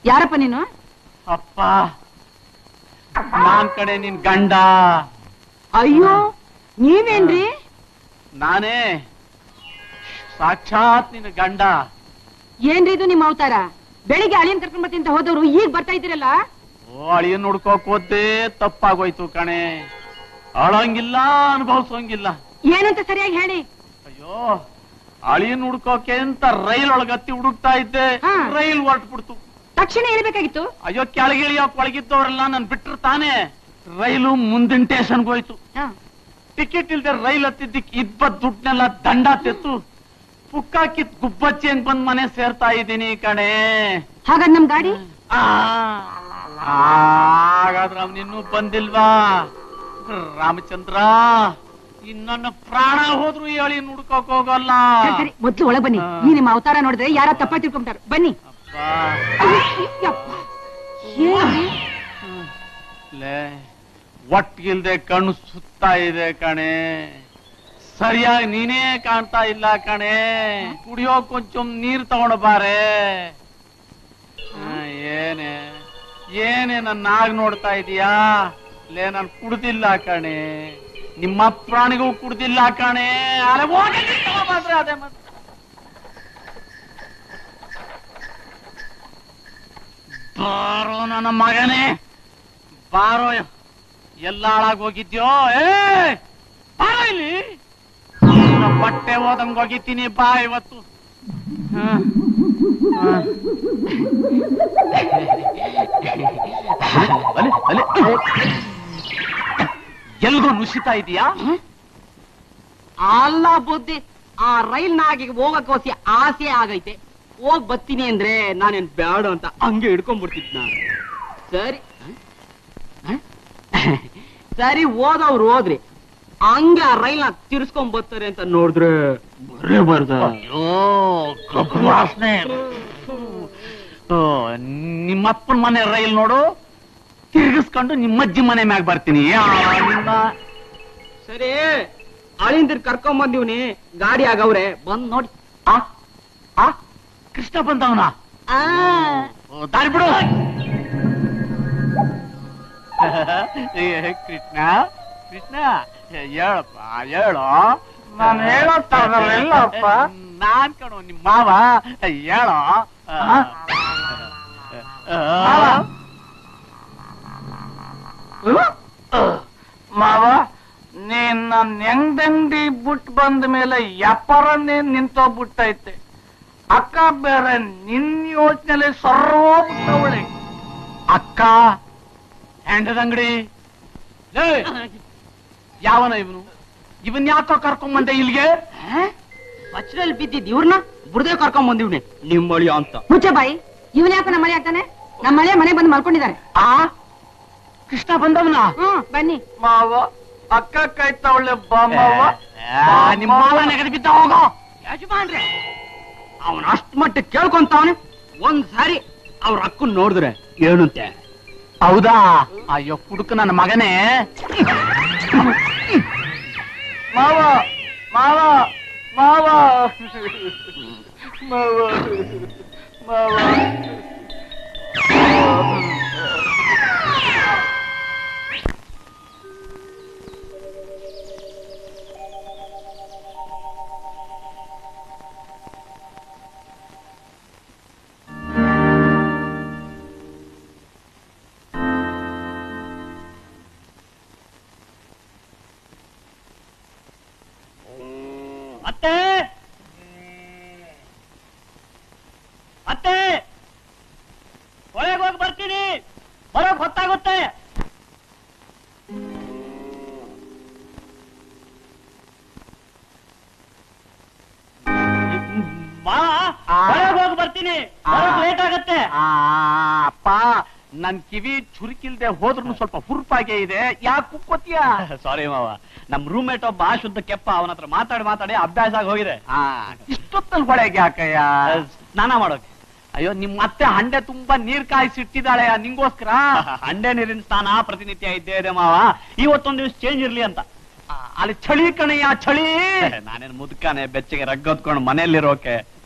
ಯಾರಪ್ಪ ನೀನು? ಅಪ್ಪ, ನಾನ್ ಕಡೆ ನಿನ್ ಗಂಡ. ಅಯ್ಯೋ, ನೀವೇನ್ರಿ? ನಾನೇ ಸಾಕ್ಷಾತ್ ನಿನ್ನ ಗಂಡ. ಏನ್ರಿ ಇದು ನಿಮ್ಮ ಅವತಾರ? ಬೆಳಿಗ್ಗೆ ಅಳಿಯನ್ ಕರ್ಕೊಂಡ್ ಬರ್ತೀನಿ ಅಂತ ಹೋದವ್ರು ಈಗ ಬರ್ತಾ ಇದ್ದೀರಲ್ಲ? ಓ, ಅಳಿಯನ್ ನೋಡ್ಕೋಕ್ ಹೋದ್ದೇ ತಪ್ಪಾಗೋಯ್ತು ಕಣೆ. ಅಳಂಗಿಲ್ಲ, ಅನುಭವಿಸೋಂಗಿಲ್ಲ. ಏನಂತ ಸರಿಯಾಗಿ ಹೇಳಿ. ಅಯ್ಯೋ, ಅಳಿಯನ್ ಹುಡ್ಕೋಕೆ ಅಂತ ರೈಲ್ ಒಳಗತ್ತಿ ಹುಡುಕ್ತಾ ಇದ್ದೆ. ರೈಲ್ ಹೊರಟ್ಬಿಡ್ತು. ತಕ್ಷಣ ಹೇಳ್ಬೇಕಾಗಿತ್ತು. ಅಯ್ಯೋ, ಕೆಳಗಿಳಿಯೋಕ್ ಒಳಗಿದ್ದವರೆಲ್ಲ ನನ್ ಬಿಟ್ರು ತಾನೆ. ರೈಲು ಮುಂದಿನ ಸ್ಟೇಷನ್ಗೆ ಹೋಯ್ತು. ಟಿಕೆಟ್ ಇಲ್ದೆ ರೈಲ್ ಹತ್ತಿದ್ದಕ್ಕೆ ಇಬ್ಬತ್ ದುಡ್ನೆಲ್ಲ ದಂಡ ತೆತ್ತು ಪುಕ್ಕಾಕಿತ್ ಗುಬ್ಬಚ್ಚಿ ಅಂತ ಬಂದ್ ಮನೆ ಸೇರ್ತಾ ಇದ್ದೀನಿ ಕಣೆ. ಹಾಗಾದ್ರೆ ನಮ್ ಗಾಡಿ? ಹಾಗಾದ್ರೆ ಅವನಿನ್ನೂ ಬಂದಿಲ್ವಾ? ರಾಮಚಂದ್ರ, ಇನ್ನೊಂದು ಪ್ರಾಣ ಹೋದ್ರು ಹೇಳಿ ನುಡ್ಕೋಕ್ ಹೋಗಲ್ಲ. ಮೊದ್ಲು ಒಳಗ್ ಬನ್ನಿ. ಈ ನಿಮ್ಮ ಅವತಾರ ನೋಡಿದ್ರೆ ಯಾರ ತಪ್ಪ ತಿಳ್ಕೊಂತಾರ. ಬನ್ನಿ. ಒಟ್ಟಿಗಿಲ್ದೆ ಕಣ್ಣು ಸುತ್ತಾ ಇದೆ ಕಣೆ. ಸರಿಯಾಗಿ ನೀನೇ ಕಾಣ್ತಾ ಇಲ್ಲ ಕಣೆ. ಕುಡಿಯೋ ಕೊಂಚ ನೀರ್ ತಗೊಂಡು ಬಾರೆ. ಏನೇ ಏನೇ ನನ್ನಾಗ್ ನೋಡ್ತಾ ಇದೀಯಾ? ಲೇ, ನಾನು ಕುಡ್ದಿಲ್ಲ ಕಣೆ. ನಿಮ್ಮ ಪ್ರಾಣಿಗೂ ಕುಡ್ದಿಲ್ಲ ಕಣೆ. ಮಾತ್ರ ಅದೇ ಮಾತ್ರ. ಬಾರೋ ನನ್ನ ಮಗನೇ, ಬಾರೋ. ಎಲ್ಲ ಹಾಳಾಗಿ ಹೋಗಿದ್ಯೋ? ಬಾರೋ ಇಲ್ಲಿ. ಬಟ್ಟೆ ಹೋದಂಗ್ ಹೋಗಿದ್ದೀನಿ. ಬಾ ಇವತ್ತು. ಎಲ್ಗೂ ನುಸಿತಾ ಇದೀಯಾ? ಅಲ್ಲ ಬುದ್ಧಿ, ಆ ರೈಲ್ ನಾಗಿ ಹೋಗಕ್ಕೋಸಿ ಆಸೆ ಆಗೈತೆ. ಹೋಗ್ ಬರ್ತೀನಿ ಅಂದ್ರೆ ನಾನೇನ್ ಬ್ಯಾಡ ಅಂತ ಹಂಗೆ ಹಿಡ್ಕೊಂಡ್ಬಿಡ್ತಿದ್ ನಾನು. ಸರಿ ಸರಿ, ಹೋದವ್ರು ಹೋದ್ರಿ. ಹಂಗೆ ಆ ರೈಲ್ ನ ತಿರ್ಸ್ಕೊಂಡ್ ಬರ್ತಾರೆ ಅಂತ ನೋಡಿದ್ರೆ ಬರೇ ಬರ್ದ. ವಾಸನೆ. ನಿಮ್ಮಪ್ಪನ ಮನೆ ರೈಲ್ ನೋಡು, ತಿರ್ಗಿಸ್ಕೊಂಡು ನಿಮ್ಮಜ್ಜಿ ಮನೆ ಮ್ಯಾಗ ಬರ್ತೀನಿ. ಸರಿ, ಅಳಿಂದಿರ್ ಕರ್ಕೊಂಡ್ ಬಂದಿವ್ನಿ. ಗಾಡಿ ಆಗವ್ರೆ, ಬಂದ್ ನೋಡಿ. ಕೃಷ್ಣ ಬಂದವನ? ದಾರಿ ಬಿಡು. ಕೃಷ್ಣ ಕೃಷ್ಣ, ಹೇಳಪ್ಪ ಹೇಳೋ. ನಾನು ಹೇಳೋಲ್ಲಪ್ಪ. ನಾನ್ ಕಣೋ ನಿಮ್ಮ ಮಾವ. ಹೇಳೋ. ಮಾವ, ನೀನ್ ನನ್ ಹೆಂಗಂಗಡಿ ಬಿಟ್ ಬಂದ ಮೇಲೆ ವ್ಯಾಪಾರನೇ ನಿಂತೋಗ್ಬಿಟ್ಟೈತೆ. ಅಕ್ಕ ಬೇರೆ ನಿನ್ ಯೋಚನೆ ಸರ್ವೋಗ್ತವಳೆ. ಅಕ್ಕ ಹೆಂಡದಂಗಡಿ? ಯಾವನ ಇವನು? ಇವನ್ ಯಾಕೋ ಕರ್ಕೊಂಬಂದೆ ಇಲ್ಗೆ? ಬಚ್ಚರಲ್ಲಿ ಬಿದ್ದಿದ್ ಇವ್ರನ್ನ ಬುಡ್ದೇ ಕರ್ಕೊಂಡ್ ಬಂದಿವ್ನಿ. ನಿಮ್ ಮಳಿ ಅಂತ ಮುಚ್ಚೆ ಬಾಯಿ. ಇವನ್ ಯಾಕೋ ನಮ್ಮ ಮಳೆ ಆಗ್ತಾನೆ? ನಮ್ಮ ಮನೆ ಬಂದು ಮಲ್ಕೊಂಡಿದ್ದಾರೆ. ಕೃಷ್ಣ ಬಂದವನ? ಬನ್ನಿ ಮಾವ. ಅಕ್ಕ ಕಾಯ್ತಾವಳೆ. ಬಾ ಮಾವ. ನಿಮ್ಮ ಮಾವ ನೆಗಡಿ ಬಿದ್ದ. ಹೋಗೋ ಯಜಮಾನ್ರೆ. ಅವನ್ ಅಷ್ಟ್ ಮಟ್ಟ ಕೇಳ್ಕೊಂತಾವನೆ. ಒಂದ್ ಸಾರಿ ಅವ್ರ ಅಕ್ಕನ್ ನೋಡಿದ್ರೆ ಏನಂತೆ? ಹೌದಾ? ಅಯ್ಯೋ ಕುಡುಕ ನನ್ನ ಮಗನೇ. ಮಾವ ಮಾವ ಮಾವ ಮಾವ ಮಾವ. ಅತ್ತೆ ಅತ್ತೆ, ಒಳಗೆ ಹೋಗಿ ಬರ್ತೀನಿ. ಬರೋಕ್ ಹೊತ್ತಾಗುತ್ತೆ. ಒಳಗೆ ಹೋಗಿ ಬರ್ತೀನಿ. ಲೇಟ್ ಆಗತ್ತೆ. ಅಪ್ಪ, ನನ್ ಕಿವಿ ಚುರುಕಿಲ್ದೆ ಹೋದ್ರೂ ಸ್ವಲ್ಪ ಹುರುಪಾಗೆ ಇದೆ. ಯಾಕೆ ಕುಕ್ಕೋತೀಯ? ಸಾರಿ ಮಾವ, ನಮ್ ರೂಮ್ ಮೇಟ್ ಒಬ್ಬ ಶುದ್ಧ ಕೆಪ್ಪ. ಅವನ ಹತ್ರ ಮಾತಾಡಿ ಅಭ್ಯಾಸ ಆಗಿ ಹೋಗಿದೆ. ಇಷ್ಟೊತ್ತಲ್ಲಿ ಹೊಳೆಗೆ ಯಾಕಯ್ಯ? ಸ್ನಾನ ಮಾಡೋಕೆ. ಅಯ್ಯೋ, ನಿಮ್ಮ ಅತ್ತೆ ಹಂಡೆ ತುಂಬಾ ನೀರ್ ಕಾಯಿಸಿಟ್ಟಿದ್ದಾಳೆ ನಿಂಗೋಸ್ಕರ. ಹಂಡೆ ನೀರಿನ ಸ್ನಾನ ಪ್ರತಿನಿತ್ಯ ಇದ್ದೇ ಇದೆ ಮಾವ. ಇವತ್ತೊಂದ್ ದಿವಸ ಚೇಂಜ್ ಇರ್ಲಿ ಅಂತ. ಅಲ್ಲಿ ಚಳಿ ಕಣಯ್ಯ, ಚಳಿ. ನಾನೇನ್ ಮುದ್ಕಾನೆ ಬೆಚ್ಚಗೆ ರಗ್ಗೊತ್ಕೊಂಡು ಮನೆಯಲ್ಲಿರೋಕೆ.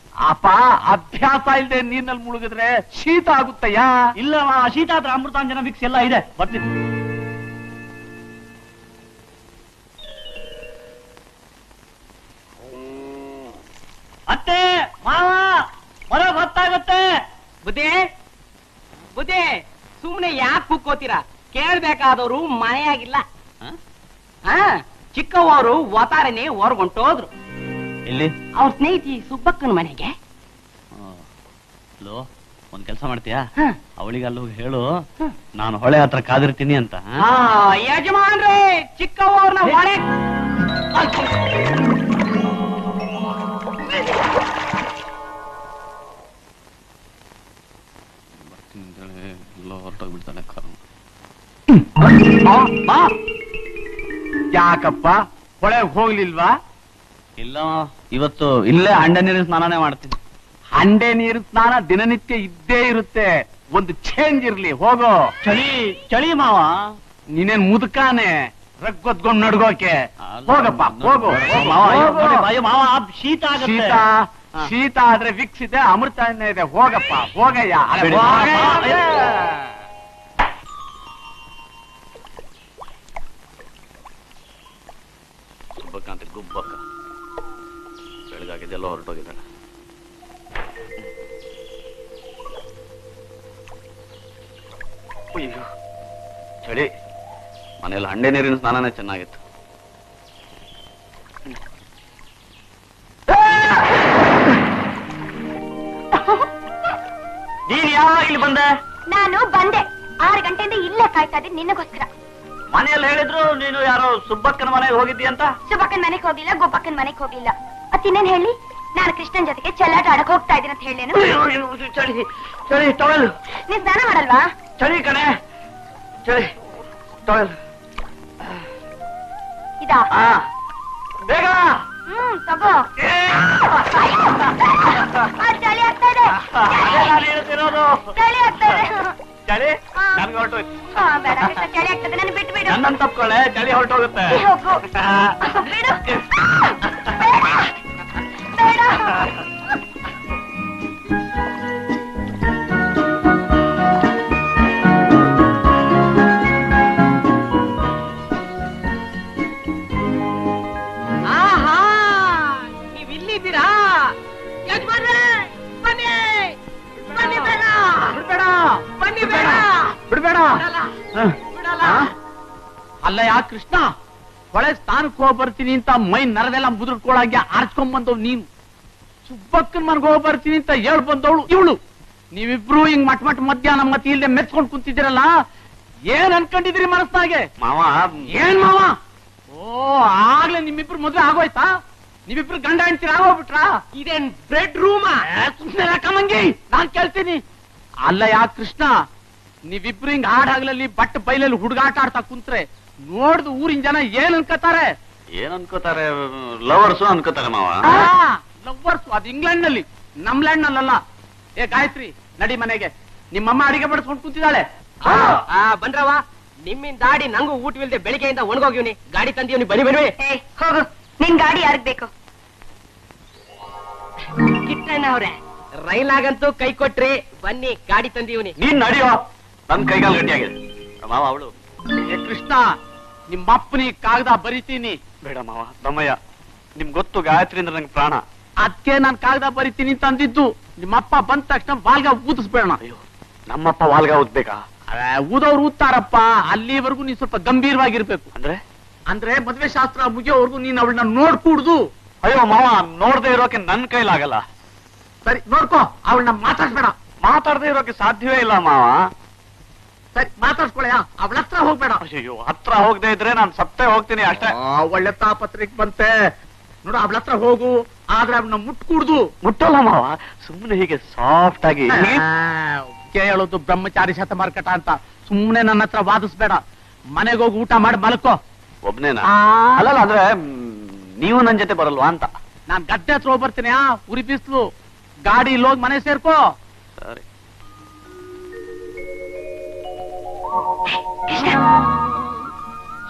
ಅಪ್ಪ ಅಭ್ಯಾಸ ಇಲ್ಲದೆ ನೀರಿನಲ್ಲಿ ಮುಳುಗಿದ್ರೆ ಶೀತ ಆಗುತ್ತಯ್ಯ. ಇಲ್ಲ ಶೀತ ಆದ್ರೆ ಅಮೃತಾಂಜನ ವಿಕ್ಸ್ ಎಲ್ಲ ಇದೆ, ಬರ್ತೀನಿ. ಅತ್ತೆ ಮಾವ ಹೊರಗ್ ಹೊತ್ತಾಗತ್ತೆ. ಬುದ್ಧಿ ಬುದ್ಧಿ, ಸುಮ್ನೆ ಯಾಕೆ ಕುಕ್ಕೋತೀರಾ? ಕೇಳ್ಬೇಕಾದವರು ಮನೆಯಾಗಿಲ್ಲ. ಚಿಕ್ಕವರು ಒತಾರನೆ ಹೊರಗೊಂಟೋದ್ರು. ಇಲ್ಲಿ ಅವ್ರ ಸ್ನೇಹಿತಿ ಸುಬ್ಬಕ್ಕನ ಮನೆಗೆ. ಲೋ, ಒಂದ್ ಕೆಲ್ಸ ಮಾಡ್ತೀಯಾ? ಅವಳಿಗೆ ಅಲ್ಲಿ ಹೋಗಿ ಹೇಳು ನಾನು ಹೊಳೆ ಹತ್ರ ಕಾದಿರ್ತೀನಿ ಅಂತ. ಯಜಮಾನ್ರೆ, ಚಿಕ್ಕವ್ರನ್ನ ಹೊಳೆ ಹೊರಟೋಗ್ಬಿಡ್ತಾನೆ. ಯಾಕಪ್ಪ ಹೊಳೆಗೆ ಹೋಗ್ಲಿಲ್ವಾ? ಇಲ್ಲ, ಇವತ್ತು ಇಲ್ಲೇ ಹಂಡೆ ನೀರಿನ ಸ್ನಾನನೇ ಮಾಡ್ತೀನಿ. ಹಂಡೆ ನೀರು ಸ್ನಾನ ದಿನನಿತ್ಯ ಇದ್ದೇ ಇರುತ್ತೆ, ಒಂದು ಚೇಂಜ್ ಇರ್ಲಿ. ಹೋಗೋ. ಚಳಿ ಚಳಿ ಮಾವ. ನೀನೇನ್ ಮುದುಕಾನೆ ರಗ್ಗೊದ್ಕೊಂಡ್ ನಡ್ಗೋಕೆ? ಹೋಗಪ್ಪ ಹೋಗು. ಮಾವ ಶೀತ ಶೀತ ಶೀತ ಆದ್ರೆ ವಿಕ್ಸ್ ಇದೆ, ಅಮೃತ ಇದೆ. ಹೋಗಪ್ಪ ಹೋಗಯ್ಯ. ಗುಬ್ಬಕ್ಕ ಅಂತ ಗುಬ್ಬಕ್ಕ ಬೆಳಗಾಗಿದ್ದೆಲ್ಲ ಹೊರಟೋಗಿದ್ದಾಳೆ. ಚಳಿ, ಮನೇಲಿ ಹಂಡೆ ನೀರಿನ ಸ್ನಾನನೇ ಚೆನ್ನಾಗಿತ್ತು. ನೀನ್ ಯಾವಾಗ ಇಲ್ಲಿ ಬಂದೆ? ನಾನು ಬಂದೆ 6 ಗಂಟೆಯಿಂದ ಇಲ್ಲೇ ಕಾಯ್ತಾ ಇದ್ದೆ ನಿನ್ನಗೋಸ್ಕರ. ಮನೆಯಲ್ಲಿ ಹೇಳಿದ್ರು ನೀನು ಯಾರೋ ಸುಬ್ಬಕ್ಕನ ಮನೆಗೆ ಹೋಗಿದ್ದಿ ಅಂತ. ಸುಬ್ಬಕ್ಕನ್ ಮನೆಗೆ ಹೋಗಿಲ್ಲ, ಗೋಪಕ್ಕನ್ ಮನೆಗೆ ಹೋಗಿಲ್ಲ. ಇನ್ನೇನ್ ಹೇಳಿ? ನಾನು ಕೃಷ್ಣನ್ ಜೊತೆಗೆ ಚೆಲ್ಲಾಟ ಆಡಕ್ ಹೋಗ್ತಾ ಇದ್ದೀನಿ ಅಂತ ಹೇಳೇನು? ಚಳಿ ಚಳಿ ಟವೆಲ್. ನೀನ್ ಸ್ನಾನ ಮಾಡಲ್ವಾ? ಚಳಿ ಕಣೆ, ಚಳಿ ಟವೆಲ್. ಇದಾ? ಬೇಗ ತಗೋ. ಚಳಿ ಆಗ್ತಾ ಇದೆ, ಚಳಿ ಆಗ್ತಾ ಇದೆ. ಚಳಿ ನನ್ಗೆ ಹೊರಟೋಯ್ತು. ಬೇಡ ಕೃಷ್ಣ, ಚಳಿ ಆಗ್ತದೆ, ನಾನು ಬಿಟ್ಟು ಬಿಡು. ನನ್ನನ್ನು ತಪ್ಕೊಳ್ಳೆ, ಚಳಿ ಹೊರಟೋಗುತ್ತೆ. ಹೋಗು, ಬಿಡು. ಬೇಡ ಬೇಡ. ನೀವಿಲ್ಲಿದ್ದೀರಾ? ಯಜಮಾನ್ರೆ ಬನ್ನಿ, ಬನ್ನಿ, ಬೇಡ ಬಿಡ್ಬೇಡ, ಬನ್ನಿ, ಬೇಡ ಬಿಡ್ಬೇಡ. ಬಿಡಲ್ಲ. ಅಲ್ಲ ಯಾ ಕೃಷ್ಣ, ಹೊಳೆ ಸ್ಥಾನಕ್ಕೆ ಹೋಗಿ ಬರ್ತೀನಿ ಅಂತ ಮೈ ನರದೆಲ್ಲ ಮುದುರ್ಕೊಳಗೆ ಆರ್ಚ್ಕೊಂಡ್ ಬಂದವ್ ನೀನು. ಸುಬ್ಬಕ್ಕನ್ ಮನ್ಗೆ ಹೋಗಿ ಬರ್ತೀನಿ ಅಂತ ಹೇಳ್ ಬಂದವಳು ಇವಳು. ನೀವಿಬ್ರು ಹಿಂಗ್ ಮಟ್ ಮಧ್ಯಾಹ್ನ ಮತ್ತೆ ಇಲ್ದೆ ಮೆಚ್ಕೊಂಡ್ ಕುಂತಿದ್ದೀರಲ್ಲ, ಏನ್ ಅನ್ಕೊಂಡಿದ್ರಿ ಮನಸ್ನಾಗೆ? ಮಾವ ಏನ್ ಮಾವ? ಓ, ಆಗ್ಲೇ ನಿಮ್ಮಿಬ್ರು ಮದ್ವೆ ಆಗೋಯ್ತಾ? ನೀವಿಬ್ರು ಗಂಡ ಹೆಂಡ್ತೀರ ಆಗೋಗ್ಬಿಟ್ರ? ಇದೇನ್ ಬ್ರೆಡ್ ರೂಮಾ? ಸುಮ್ನೆ ಕಮಂಗಿ, ನಾನ್ ಕೇಳ್ತೀನಿ. ಅಲ್ಲ ಯಾ ಕೃಷ್ಣ, ನೀವಿಬ್ರು ಹಿಂಗ್ ಹಾಡಾಗ್ಲಲ್ಲಿ ಬಟ್ ಬೈಲಲ್ಲಿ ಹುಡುಗಾಟ ಆಡ್ತಾ ಕುಂತ್ರೆ ನೋಡ್ದು ಊರಿನ ಜನ ಏನ್ ಅನ್ಕೋತಾರೆ? ಏನ್ ಅನ್ಕೋತಾರೆ? ಲವರ್ಸು ಅನ್ಕೋತಾರೆ ಮಾವ. ಲವ್ವರ್ಸ್ ಅದು ಇಂಗ್ಲೆಂಡ್ ನಲ್ಲಿ, ನಮ್ ಲ್ಯಾಂಡ್ ನಲ್ಲಲ್ಲ. ಏ ಗಾಯತ್ರಿ, ನಡಿ ಮನೆಗೆ. ನಿಮ್ಮಮ್ಮ ಅಡಿಗೆ ಬಡಿಸ್ಕೊಂಡು ಕೂತಿದ್ದಾಳೆ. ಬಂದ್ರವ, ನಿಮ್ಮಿಂದ ದಾಡಿ ನಂಗೂ ಊಟವಿಲ್ದೆ ಬೆಳಿಗ್ಗೆಯಿಂದ ಒಣಗೋಗಿವ್ನಿ. ಗಾಡಿ ತಂದೀವ್ನಿ, ಬನ್ನಿ ಬನ್ನಿ. ಹೋಗು, ನಿನ್ ಗಾಡಿ ಯಾರಿಗ್ ಬೇಕು? ಕಿಟ್ಟಣ್ಣ ಅವ್ರೆ, ರೈಲಾಗಂತೂ ಕೈ ಕೊಟ್ರಿ, ಬನ್ನಿ ಗಾಡಿ ತಂದೀವ್ನಿ. ನೀನ್ ನಡಿಯೋ, ನನ್ ಕೈಗಾಲ್ ಗಟ್ಟಿಯಾಗಿದೆ. ಮಾವ ಅವಳು. ಏ ಕೃಷ್ಣ, ನಿಮ್ಮಪ್ಪನಿ ಕಾಗದ ಬರಿತೀನಿ. ಬೇಡ ಮಾವ, ತಮ್ಮಯ್ಯ, ನಿಮ್ ಗೊತ್ತು ಗಾಯತ್ರಿ ಅಂದ್ರೆ ನಂಗೆ ಪ್ರಾಣ. ಅದಕ್ಕೆ ನಾನ್ ಕಾಗದ ಬರಿತೀನಿ ಅಂತ ಅಂದಿದ್ದು. ನಿಮ್ಮಪ್ಪ ಬಂದ ತಕ್ಷಣ ಬಾಲ್ಗ ಊದಿಸ್ಬೇಡ. ಅಯ್ಯೋ, ನಮ್ಮಪ್ಪ ವಾಲ್ಗ ಊದ್ಬೇಕಾ? ಊದವ್ರು ಊದ್ತಾರಪ್ಪ, ಅಲ್ಲಿವರೆಗೂ ನೀನ್ ಸ್ವಲ್ಪ ಗಂಭೀರವಾಗಿರ್ಬೇಕು. ಅಂದ್ರೆ ಮದ್ವೆ ಶಾಸ್ತ್ರ ಮುಗಿಯೋವರೆಗೂ ನೀನ್ ಅವಳನ್ನ ನೋಡ್ಕೂಡ್ದು. ಅಯ್ಯೋ ಮಾವ, ನೋಡ್ದೆ ಇರೋಕೆ ನನ್ ಕೈಲಾಗಲ್ಲ. ಸರಿ ನೋಡ್ಕೋ, ಅವಳನ್ನ ಮಾತಾಡ್ಬೇಡ. ಮಾತಾಡದೆ ಇರೋಕೆ ಸಾಧ್ಯವೇ ಇಲ್ಲ ಮಾವ. ಸರಿ ಮಾತಾಡ್ಸ್ಕೊಳಯ್ಯ, ಅವಳ ಹತ್ರ ಹೋಗ್ಬೇಡ. ಅಯ್ಯೋ, ಹತ್ರ ಹೋಗದೆ ಇದ್ರೆ ನಾನ್ ಸತ್ತೇ ಹೋಗ್ತೀನಿ ಅಷ್ಟೇ. ಒಳ್ಳೆ ತಾಪತ್ರಿಕ್ ಬಂತೆ ನೋಡು, ಅವಳ ಹತ್ರ ಹೋಗು, ಆದ್ರೆ ಅವಳನ್ನ ಮುಟ್ಕೂಡ್ದು. ಮುಟ್ಟಲ್ಲ ಮಾವ, ಸುಮ್ಮನೆ ಹೀಗೆ ಸಾಫ್ಟ್ ಆಗಿ. ಹೇಳೋದು ಬ್ರಹ್ಮಚಾರಿ ಶತಮಾರ್ಕಟ ಅಂತ. ಸುಮ್ನೆ ನನ್ನ ಹತ್ರ ವಾದಿಸ್ಬೇಡ. ಮನೆಗೆ ಹೋಗಿ ಊಟ ಮಾಡಿ ಮಲ್ಕೋ. ಒಬ್ನೇನಾ? ಅಲ್ಲಲ್ಲ, ಅಂದ್ರೆ ನೀವು ನನ್ ಜೊತೆ ಬರಲ್ವಾ ಅಂತ. ನಾನ್ ಗದ್ದೆ ಹತ್ರ ಹೋಗಿ ಬರ್ತೀನಿ. ಉರಿ ಬಿಸ್ಲು, ಗಾಡಿ ಇಲ್ಲಿ ಹೋಗಿ ಮನೆ ಸೇರ್ಕೋ. ಸರಿ.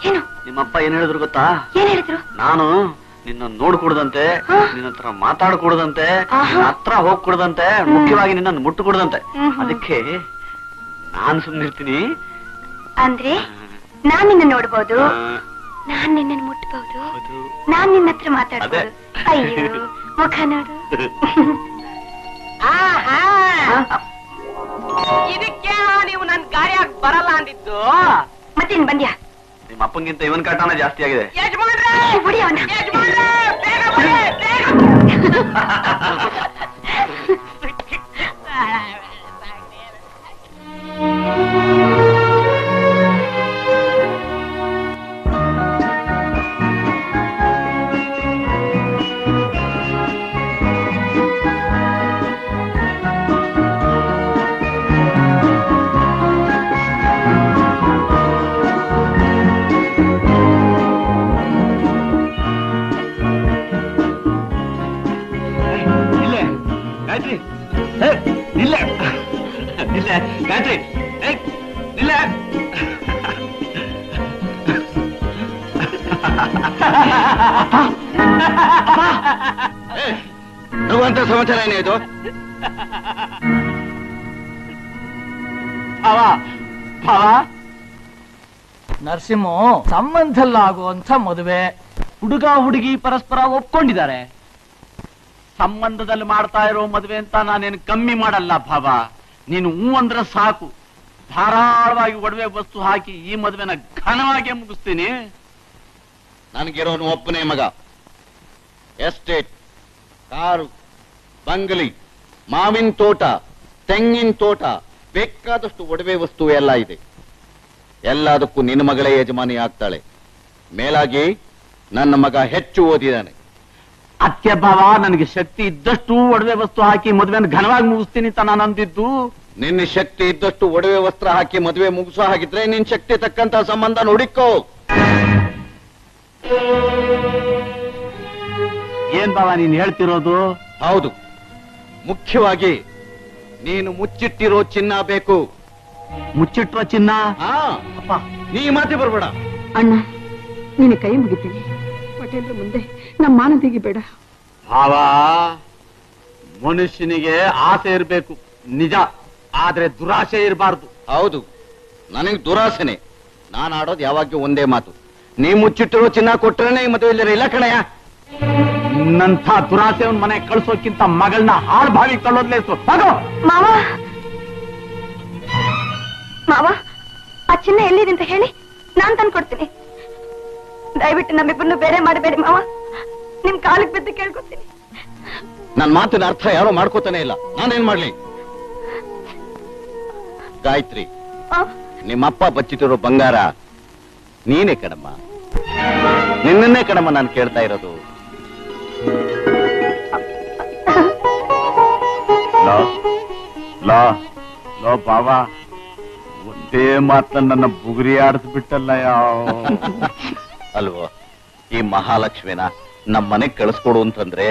ಏನು? ನಿಮ್ಮಪ್ಪ ಏನ್ ಹೇಳಿದ್ರು ಗೊತ್ತಾ? ಏನ್ ಹೇಳಿದ್ರು? ನಾನು ನಿನ್ನ ನೋಡ್ಕೊಡ್ದಂತೆ, ನಿನ್ನ ಹತ್ರ ಮಾತಾಡ್ಕೊಡ್ದಂತೆ, ನಿನ್ನ ಹತ್ರ ಹೋಗ್ಕೊಡ್ದಂತೆ, ಮುಖ್ಯವಾಗಿ ನಿನ್ನ ಮುಟ್ಟುಕೊಡ್ದಂತೆ. ಅದಕ್ಕೆ ನಾನ್ ಸುಮ್ನಿರ್ತೀನಿ. ಅಂದ್ರೆ ನಾನ್ ನಿನ್ನ ನೋಡ್ಬೋದು, ನಾನ್ ನಿನ್ನ ಮುಟ್ಬಹುದು, ನಾನ್ ನಿನ್ನ ಹತ್ರ ಮಾತಾಡ್ಬೋದು. ಅಯ್ಯೋ ಮುಖ ನೋಡು. ಇದಕ್ಕೆ ನೀವು ನನ್ ಗಾಡಿಯಾಗ ಬರಲ್ಲ ಅಂದಿದ್ದು. ಮತ್ತೇನ್ ಬಂದ್ಯಾ? ನಿಮ್ಮ ಅಪ್ಪಂಗಿಂತ ಇವನ್ ಕಾಟನ ಜಾಸ್ತಿ ಆಗಿದೆ. ಅಂತ ಸಮಾಚಾರ ಏನಾಯ್ತು? ನರಸಿಂಹ, ಸಂಬಂಧದಲ್ಲಾಗುವಂಥ ಮದುವೆ. ಹುಡುಗ ಹುಡುಗಿ ಪರಸ್ಪರ ಒಪ್ಕೊಂಡಿದ್ದಾರೆ. ಸಂಬಂಧದಲ್ಲಿ ಮಾಡ್ತಾ ಇರೋ ಮದುವೆ ಅಂತ ನಾನೇನು ಕಮ್ಮಿ ಮಾಡಲ್ಲ ಭಾವ. ನೀನು ಹೂ ಅಂದ್ರೆ ಸಾಕು, ಧಾರಾಳವಾಗಿ ಒಡವೆ ವಸ್ತು ಹಾಕಿ ಈ ಮದುವೆನ ಘನವಾಗಿ ಮುಗಿಸ್ತೀನಿ. ನನಗಿರೋನು ಒಬ್ಬನೇ ಮಗ. ಎಸ್ಟೇಟ್, ಕಾರು, ಬಂಗಲಿ, ಮಾವಿನ ತೋಟ, ತೆಂಗಿನ ತೋಟ, ಬೇಕಾದಷ್ಟು ಒಡವೆ ವಸ್ತು ಎಲ್ಲ ಇದೆ. ಎಲ್ಲದಕ್ಕೂ ನಿನ್ನ ಮಗಳೇ ಯಜಮಾನಿ ಆಗ್ತಾಳೆ. ಮೇಲಾಗಿ ನನ್ನ ಮಗ ಹೆಚ್ಚು ಓದಿದ್ದಾನೆ. ಅತ್ಯ ಭಾವ, ನನಗೆ ಶಕ್ತಿ ಇದ್ದಷ್ಟು ಒಡವೆ ವಸ್ತು ಹಾಕಿ ಮದುವೆನ ಘನವಾಗಿ ಮುಗಿಸ್ತೀನಿ ಅಂತ ನಾನು ಅಂದಿದ್ದು. ನಿನ್ನ ಶಕ್ತಿ ಇದ್ದಷ್ಟು ಒಡವೆ ವಸ್ತ್ರ ಹಾಕಿ ಮದುವೆ ಮುಗಿಸೋ ಹಾಗಿದ್ರೆ ನಿನ್ ಶಕ್ತಿ ತಕ್ಕಂತ ಸಂಬಂಧ ನೋಡಿಕೋ. ಏನ್ ಭಾವ ನೀನ್ ಹೇಳ್ತಿರೋದು? ಹೌದು, ಮುಖ್ಯವಾಗಿ ನೀನು ಮುಚ್ಚಿಟ್ಟಿರೋ ಚಿನ್ನ ಬೇಕು. ಮುಚ್ಚಿಟ್ರೋ ಚಿನ್ನ? ಅಪ್ಪ, ನೀ ಮಾತಿ ಬರ್ಬೇಡ. ಅಣ್ಣ, ನಿನ್ನ ಕೈ ಮುಗಿತೀನಿ. ಪಟೇಲ್ರ ಮುಂದೆ ನಮ್ಮ ಮಾನ ತೆಗಿಬೇಡ. ಭಾವ, ಮನುಷ್ಯನಿಗೆ ಆಸೆ ಇರ್ಬೇಕು ನಿಜ, ಆದ್ರೆ ದುರಾಸೆ ಇರಬಾರ್ದು. ಹೌದು, ನನಗೆ ದುರಾಸೆನೆ. ನಾನು ಆಡೋದು ಯಾವಾಗ್ಲೂ ಒಂದೇ ಮಾತು, ನೀ ಮುಚ್ಚಿಟ್ಟಿರೋ ಚಿನ್ನ ಕೊಟ್ರೇನೆ ಈ ಮದುವೆ ಇಲ್ಲ ಕಣಯ್ಯ. ನಿನ್ನಂಥ ದುರಾಸೆ ಒಂದ್ ಮನೆ ಕಳ್ಸೋಕ್ಕಿಂತ ಮಗಳನ್ನ ಹಾಳು ಬಾವಿ ಕಳ್ಳೋದ್ಲೇಸು. ಮಾವ, ಮಾವ, ಆ ಚಿನ್ನ ಎಲ್ಲಿದೆ ಅಂತ ಹೇಳಿ, ನಾನ್ ತಂದು ಕೊಡ್ತೀನಿ. ದಯವಿಟ್ಟು ನಮ್ಮಿಬ್ಬರನ್ನು ಬೇರೆ ಮಾಡಬೇಡಿ ಮಾವ. ನಿಮ್ ಕಾಲಿಗೆ ಬಿದ್ದು ಕೇಳ್ಕೊತೀನಿ. ನನ್ ಮಾತಿನ ಅರ್ಥ ಯಾರೋ ಮಾಡ್ಕೋತಾನೆ ಇಲ್ಲ. ನಾನೇನ್ ಮಾಡ್ಲಿ? ಗಾಯತ್ರಿ, ನಿಮ್ಮಪ್ಪ ಬಚ್ಚಿಟ್ಟಿರೋ ಬಂಗಾರ ನೀನೇ ಕಣಮ್ಮ. ನಿನ್ನನ್ನೇ ಕಣಮ್ಮ ನಾನು ಕೇಳ್ತಾ ಇರೋದು. ಬಾಬಾ, ಒಂದೇ ಮಾತನ್ನ ನನ್ನ ಬುಗುರಿ ಆಡಿಸ್ಬಿಟ್ಟಲ್ಲ. ಅಲ್ವೋ, ಈ ಮಹಾಲಕ್ಷ್ಮಿನ ನಮ್ಮ ಮನೆಗ್ ಕಳಿಸ್ಕೊಡು ಅಂತಂದ್ರೆ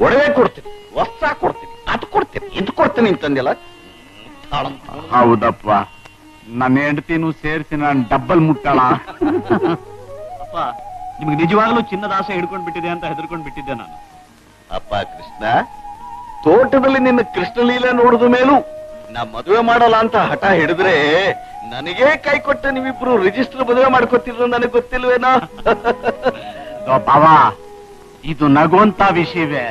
ಒಡವೆ ಕೊಡ್ತೀನಿ, ವಸ್ತ್ರ ಕೊಡ್ತೀನಿ, ಅದು ಕೊಡ್ತೀನಿ, ಇದು ಕೊಡ್ತೀನಿ ಅಂತಂದಿಲ್ಲ. ಹೌದಪ್ಪ, ನನ್ನ ಹೆಂಡತಿನೂ ಸೇರಿಸಿ ನಾನು ಡಬ್ಬಲ್ ಮುಟ್ಟಾಳ. ಅಪ್ಪ, ನಿಮ್ಗೆ ನಿಜವಾಗ್ಲೂ ಚಿನ್ನದ ಆಸೆ ಹಿಡ್ಕೊಂಡ್ ಬಿಟ್ಟಿದೆ ಅಂತ ಹೆದರ್ಕೊಂಡ್ ಬಿಟ್ಟಿದ್ದೆ ನಾನು. ಅಪ್ಪ ಕೃಷ್ಣ, ತೋಟದಲ್ಲಿ ನಿನ್ನ ಕೃಷ್ಣಲೀಲೆ ನೋಡಿದ ಮೇಲೂ ನಾ ಮದುವೆ ಮಾಡಲ್ಲ ಅಂತ ಹಠ ಹಿಡಿದ್ರೆ ನನಗೇ ಕೈ ಕೊಟ್ಟು ನೀವಿಬ್ರು ರಿಜಿಸ್ಟರ್ ಮದುವೆ ಮಾಡ್ಕೊತಿದ್ರು ನನಗೆ ಗೊತ್ತಿಲ್ವೇನೋ? ಬಾಬಾ, ಇದು ನಗುವಂತ ವಿಷಯವೇ.